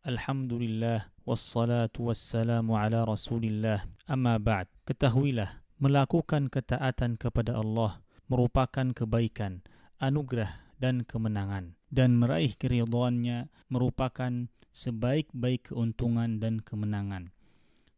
Alhamdulillah, wassalatu wassalamu ala rasulillah, amma ba'd. Ketahuilah, melakukan ketaatan kepada Allah merupakan kebaikan, anugerah dan kemenangan. Dan meraih keridhaannya merupakan sebaik-baik keuntungan dan kemenangan.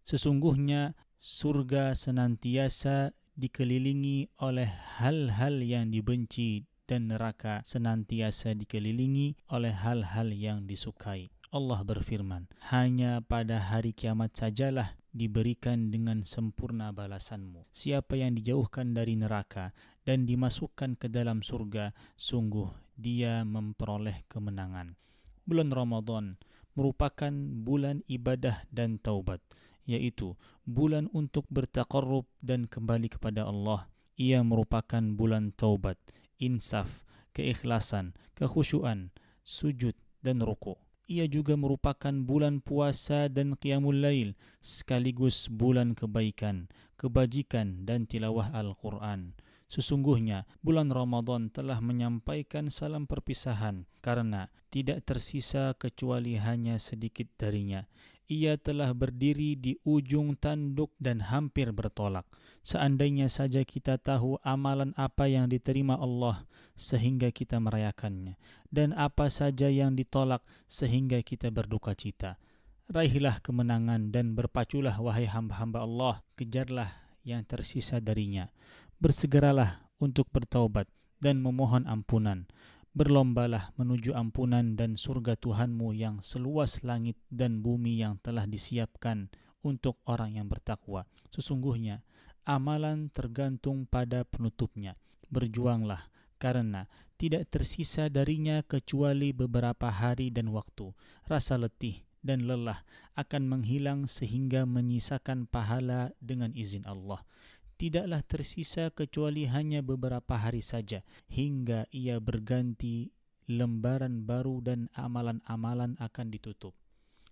Sesungguhnya surga senantiasa dikelilingi oleh hal-hal yang dibenci dan neraka senantiasa dikelilingi oleh hal-hal yang disukai. Allah berfirman, hanya pada hari kiamat sajalah diberikan dengan sempurna balasanmu. Siapa yang dijauhkan dari neraka dan dimasukkan ke dalam surga, sungguh dia memperoleh kemenangan. Bulan Ramadan merupakan bulan ibadah dan taubat, yaitu bulan untuk bertaqarrub dan kembali kepada Allah. Ia merupakan bulan taubat, insaf, keikhlasan, kekhusyuan, sujud dan ruku'. Ia juga merupakan bulan puasa dan qiyamul lail, sekaligus bulan kebaikan, kebajikan dan tilawah Al-Quran. Sesungguhnya bulan Ramadan telah menyampaikan salam perpisahan karena tidak tersisa kecuali hanya sedikit darinya. Ia telah berdiri di ujung tanduk dan hampir bertolak. Seandainya saja kita tahu amalan apa yang diterima Allah sehingga kita merayakannya, dan apa saja yang ditolak sehingga kita berduka cita. Raihlah kemenangan dan berpaculah wahai hamba-hamba Allah, kejarlah yang tersisa darinya. Bersegeralah untuk bertaubat dan memohon ampunan. Berlombalah menuju ampunan dan surga Tuhanmu yang seluas langit dan bumi yang telah disiapkan untuk orang yang bertakwa. Sesungguhnya amalan tergantung pada penutupnya. Berjuanglah karena tidak tersisa darinya kecuali beberapa hari dan waktu. Rasa letih dan lelah akan menghilang sehingga menyisakan pahala dengan izin Allah. Tidaklah tersisa kecuali hanya beberapa hari saja, hingga ia berganti lembaran baru dan amalan-amalan akan ditutup.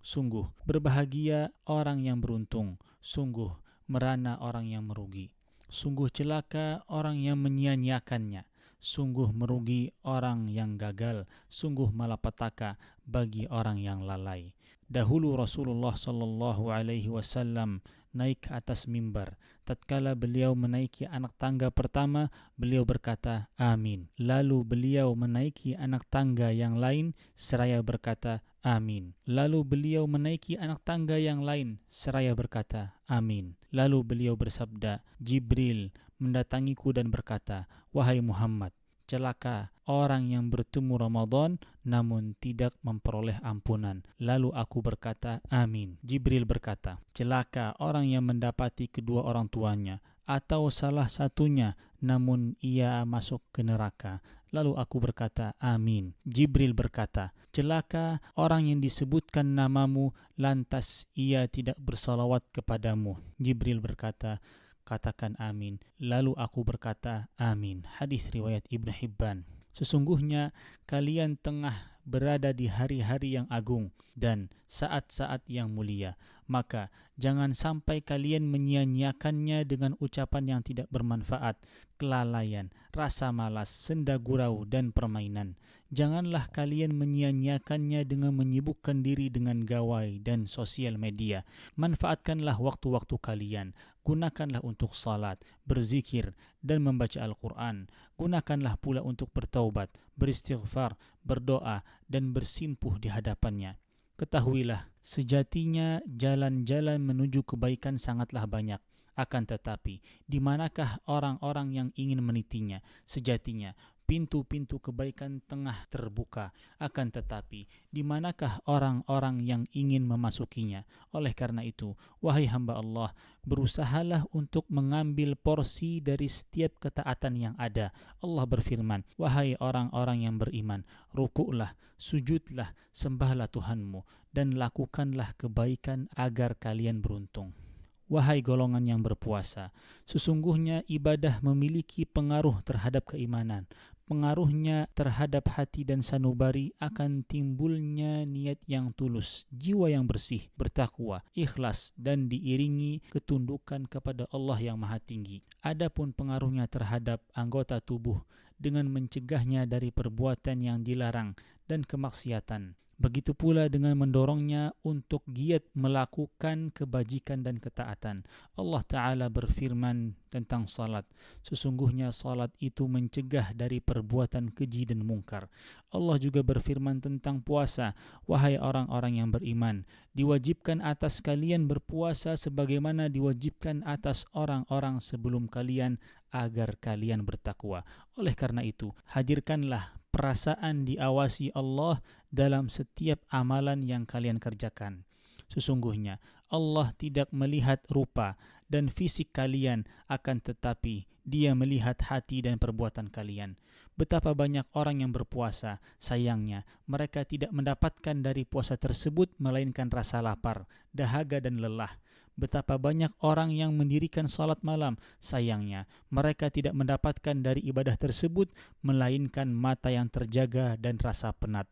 Sungguh berbahagia orang yang beruntung, sungguh merana orang yang merugi. Sungguh celaka orang yang menyia-nyiakannya, sungguh merugi orang yang gagal, sungguh malapetaka bagi orang yang lalai. Dahulu Rasulullah sallallahu alaihi wasallam naik ke atas mimbar. Tatkala beliau menaiki anak tangga pertama, beliau berkata, amin. Lalu beliau menaiki anak tangga yang lain, seraya berkata, amin. Lalu beliau menaiki anak tangga yang lain, seraya berkata, amin. Lalu beliau bersabda, Jibril mendatangiku dan berkata, wahai Muhammad, celaka orang yang bertemu Ramadan namun tidak memperoleh ampunan. Lalu aku berkata, amin. Jibril berkata, celaka orang yang mendapati kedua orang tuanya atau salah satunya namun ia masuk ke neraka. Lalu aku berkata, amin. Jibril berkata, celaka orang yang disebutkan namamu lantas ia tidak bersalawat kepadamu. Jibril berkata, katakan amin. Lalu aku berkata, amin. Hadis riwayat Ibnu Hibban. Sesungguhnya kalian tengah berada di hari-hari yang agung dan saat-saat yang mulia. Maka jangan sampai kalian menyia-nyiakannya dengan ucapan yang tidak bermanfaat, kelalaian, rasa malas, senda gurau, dan permainan. Janganlah kalian menyia-nyiakannya dengan menyibukkan diri dengan gawai dan sosial media. Manfaatkanlah waktu-waktu kalian. Gunakanlah untuk salat, berzikir, dan membaca Al-Quran. Gunakanlah pula untuk bertaubat, beristighfar, berdoa, dan bersimpuh di hadapannya. Ketahuilah, sejatinya jalan-jalan menuju kebaikan sangatlah banyak. Akan tetapi, di manakah orang-orang yang ingin menitinya? Sejatinya, pintu-pintu kebaikan tengah terbuka. Akan tetapi, di manakah orang-orang yang ingin memasukinya? Oleh karena itu, wahai hamba Allah, berusahalah untuk mengambil porsi dari setiap ketaatan yang ada. Allah berfirman, wahai orang-orang yang beriman, rukuklah, sujudlah, sembahlah Tuhanmu, dan lakukanlah kebaikan agar kalian beruntung. Wahai golongan yang berpuasa, sesungguhnya ibadah memiliki pengaruh terhadap keimanan. Pengaruhnya terhadap hati dan sanubari akan timbulnya niat yang tulus, jiwa yang bersih, bertakwa, ikhlas, dan diiringi ketundukan kepada Allah yang Maha Tinggi. Adapun pengaruhnya terhadap anggota tubuh dengan mencegahnya dari perbuatan yang dilarang dan kemaksiatan, Begitu pula dengan mendorongnya untuk giat melakukan kebajikan dan ketaatan. Allah Ta'ala berfirman tentang salat. Sesungguhnya salat itu mencegah dari perbuatan keji dan mungkar. Allah juga berfirman tentang puasa. Wahai orang-orang yang beriman, diwajibkan atas kalian berpuasa sebagaimana diwajibkan atas orang-orang sebelum kalian agar kalian bertakwa. Oleh karena itu, hadirkanlah perasaan diawasi Allah dalam setiap amalan yang kalian kerjakan. Sesungguhnya Allah tidak melihat rupa dan fisik kalian, akan tetapi Dia melihat hati dan perbuatan kalian. Betapa banyak orang yang berpuasa, sayangnya mereka tidak mendapatkan dari puasa tersebut melainkan rasa lapar, dahaga dan lelah. Betapa banyak orang yang mendirikan salat malam, sayangnya mereka tidak mendapatkan dari ibadah tersebut melainkan mata yang terjaga dan rasa penat.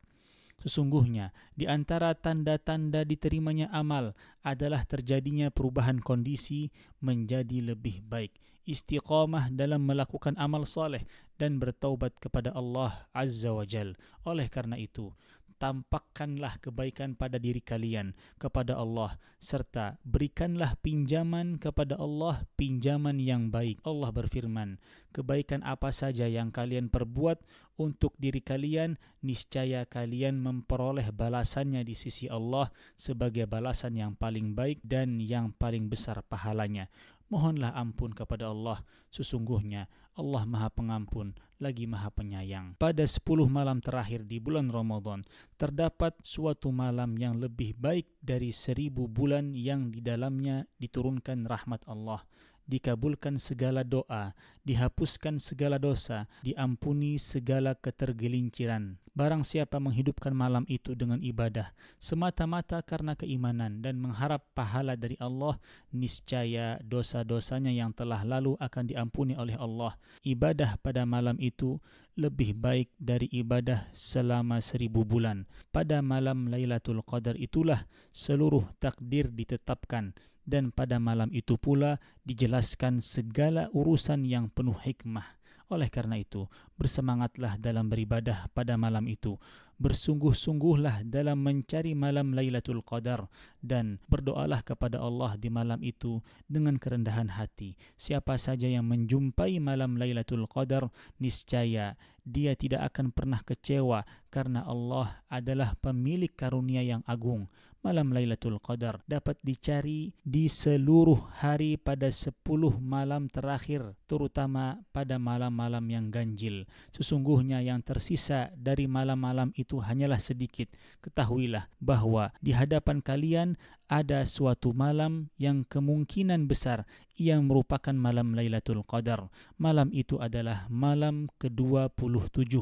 Sesungguhnya, di antara tanda-tanda diterimanya amal adalah terjadinya perubahan kondisi menjadi lebih baik, istiqamah dalam melakukan amal soleh dan bertaubat kepada Allah Azza wa Jal. Oleh karena itu, tampakkanlah kebaikan pada diri kalian kepada Allah, serta berikanlah pinjaman kepada Allah, pinjaman yang baik. Allah berfirman, kebaikan apa saja yang kalian perbuat untuk diri kalian, niscaya kalian memperoleh balasannya di sisi Allah sebagai balasan yang paling baik dan yang paling besar pahalanya. Mohonlah ampun kepada Allah, sesungguhnya Allah Maha Pengampun lagi Maha Penyayang. Pada 10 malam terakhir di bulan Ramadan, terdapat suatu malam yang lebih baik dari 1000 bulan yang di dalamnya diturunkan rahmat Allah, dikabulkan segala doa, dihapuskan segala dosa, diampuni segala ketergelinciran. Barang siapa menghidupkan malam itu dengan ibadah semata-mata karena keimanan dan mengharap pahala dari Allah, niscaya dosa-dosanya yang telah lalu akan diampuni oleh Allah. Ibadah pada malam itu lebih baik dari ibadah selama 1000 bulan. Pada malam Lailatul Qadar itulah seluruh takdir ditetapkan, dan pada malam itu pula dijelaskan segala urusan yang penuh hikmah. Oleh karena itu, bersemangatlah dalam beribadah pada malam itu. Bersungguh-sungguhlah dalam mencari malam Lailatul Qadar dan berdoalah kepada Allah di malam itu dengan kerendahan hati. Siapa saja yang menjumpai malam Lailatul Qadar, niscaya dia tidak akan pernah kecewa karena Allah adalah pemilik karunia yang agung. Malam Lailatul Qadar dapat dicari di seluruh hari pada 10 malam terakhir, terutama pada malam-malam yang ganjil. Sesungguhnya yang tersisa dari malam-malam itu hanyalah sedikit. Ketahuilah bahwa di hadapan kalian ada suatu malam yang kemungkinan besar yang merupakan malam Lailatul Qadar. Malam itu adalah malam ke-27.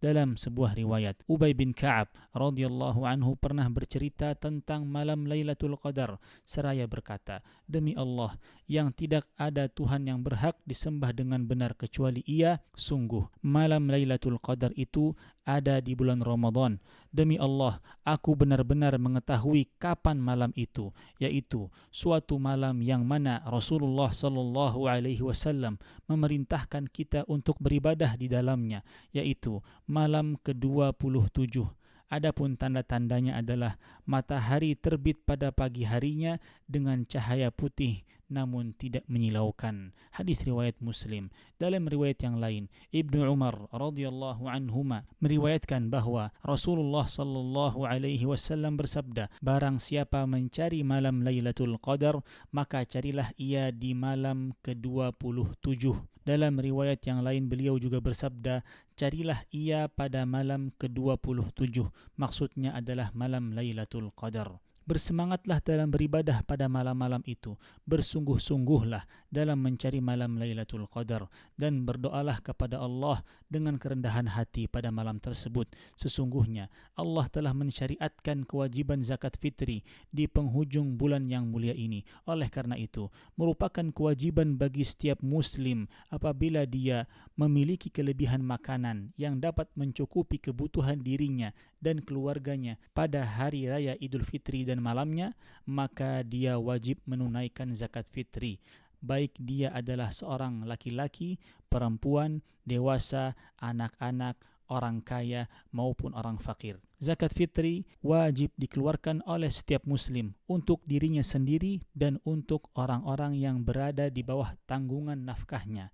Dalam sebuah riwayat, Ubay bin Ka'ab radhiyallahu anhu pernah bercerita tentang malam Lailatul Qadar seraya berkata, demi Allah yang tidak ada Tuhan yang berhak disembah dengan benar kecuali Ia, sungguh malam Lailatul Qadar itu ada di bulan Ramadan. Demi Allah, aku benar-benar mengetahui kapan malam itu, yaitu suatu malam yang mana Rasulullah sallallahu alaihi wasallam memerintahkan kita untuk beribadah di dalamnya, yaitu malam ke-27. Adapun tanda-tandanya adalah matahari terbit pada pagi harinya dengan cahaya putih namun tidak menyilaukan. Hadis riwayat Muslim. Dalam riwayat yang lain, Ibnu Umar radhiyallahu anhuma meriwayatkan bahwa Rasulullah sallallahu alaihi wasallam bersabda, barang siapa mencari malam Lailatul Qadar, maka carilah ia di malam ke-27. Dalam riwayat yang lain beliau juga bersabda, carilah ia pada malam ke-27. Maksudnya adalah malam Lailatul Qadar. Bersemangatlah dalam beribadah pada malam-malam itu. Bersungguh-sungguhlah dalam mencari malam Lailatul Qadar dan berdoalah kepada Allah dengan kerendahan hati pada malam tersebut. Sesungguhnya Allah telah mensyariatkan kewajiban zakat fitri di penghujung bulan yang mulia ini. Oleh karena itu, merupakan kewajiban bagi setiap muslim apabila dia memiliki kelebihan makanan yang dapat mencukupi kebutuhan dirinya dan keluarganya pada hari raya Idul Fitri dan malamnya, maka dia wajib menunaikan zakat fitri, baik dia adalah seorang laki-laki, perempuan, dewasa, anak-anak, orang kaya maupun orang fakir. zakat fitri wajib dikeluarkan oleh setiap muslim untuk dirinya sendiri dan untuk orang-orang yang berada di bawah tanggungan nafkahnya.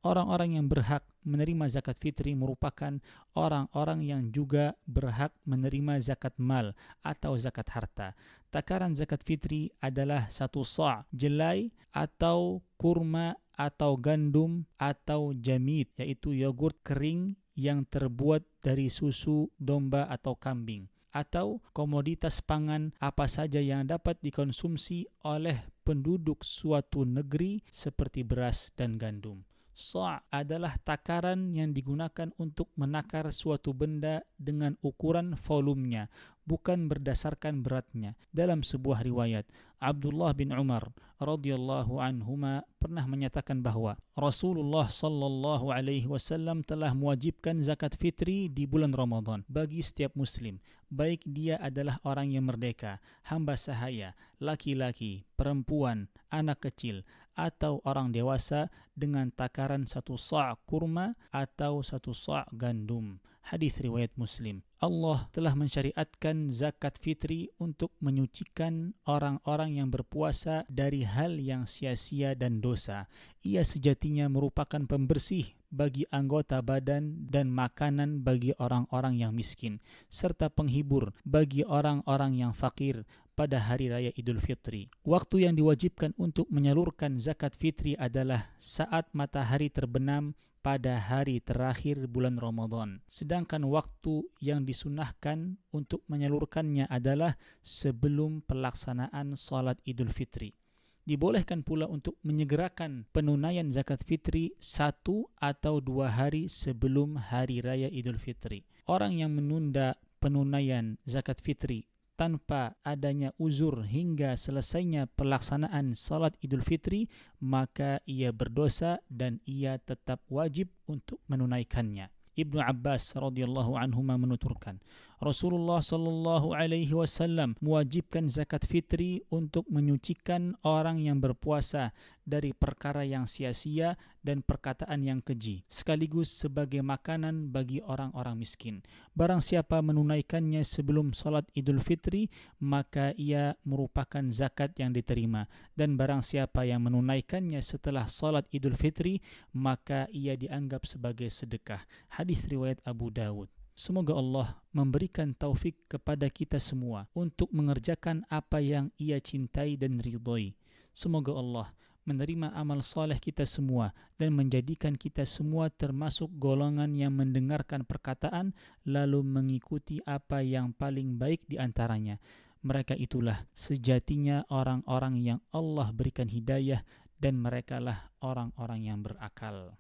Orang-orang yang berhak menerima zakat fitri merupakan orang-orang yang juga berhak menerima zakat mal atau zakat harta. Takaran zakat fitri adalah 1 sa' jelai atau kurma atau gandum atau jamid, yaitu yogurt kering yang terbuat dari susu domba atau kambing, atau komoditas pangan apa saja yang dapat dikonsumsi oleh penduduk suatu negeri seperti beras dan gandum. Sa' adalah takaran yang digunakan untuk menakar suatu benda dengan ukuran volumenya, bukan berdasarkan beratnya. Dalam sebuah riwayat, Abdullah bin Umar radhiyallahu anhuma pernah menyatakan bahwa Rasulullah sallallahu alaihi wasallam telah mewajibkan zakat fitri di bulan Ramadan bagi setiap muslim, baik dia adalah orang yang merdeka, hamba sahaya, laki-laki, perempuan, anak kecil, atau orang dewasa, dengan takaran 1 sa' kurma atau 1 sa' gandum. Hadis riwayat Muslim. Allah telah mensyariatkan zakat fitri untuk menyucikan orang-orang yang berpuasa dari hal yang sia-sia dan dosa. Ia sejatinya merupakan pembersih bagi anggota badan dan makanan bagi orang-orang yang miskin, serta penghibur bagi orang-orang yang fakir pada hari raya Idul Fitri. Waktu yang diwajibkan untuk menyalurkan zakat fitri adalah saat matahari terbenam pada hari terakhir bulan Ramadan. Sedangkan waktu yang disunahkan untuk menyalurkannya adalah sebelum pelaksanaan salat Idul Fitri. Dibolehkan pula untuk menyegerakan penunaian zakat fitri 1 atau 2 hari sebelum hari raya Idul Fitri. Orang yang menunda penunaian zakat fitri tanpa adanya uzur hingga selesainya pelaksanaan salat Idul Fitri, maka ia berdosa dan ia tetap wajib untuk menunaikannya. Ibnu Abbas radhiyallahu anhuma menuturkan, Rasulullah sallallahu alaihi wasallam mewajibkan zakat fitri untuk menyucikan orang yang berpuasa dari perkara yang sia-sia dan perkataan yang keji, sekaligus sebagai makanan bagi orang-orang miskin. Barang siapa menunaikannya sebelum salat Idul Fitri, maka ia merupakan zakat yang diterima, dan barang siapa yang menunaikannya setelah salat Idul Fitri, maka ia dianggap sebagai sedekah. Hadis riwayat Abu Dawud. Semoga Allah memberikan taufik kepada kita semua untuk mengerjakan apa yang Ia cintai dan ridhoi. Semoga Allah menerima amal saleh kita semua dan menjadikan kita semua termasuk golongan yang mendengarkan perkataan lalu mengikuti apa yang paling baik di antaranya. Mereka itulah sejatinya orang-orang yang Allah berikan hidayah, dan merekalah orang-orang yang berakal.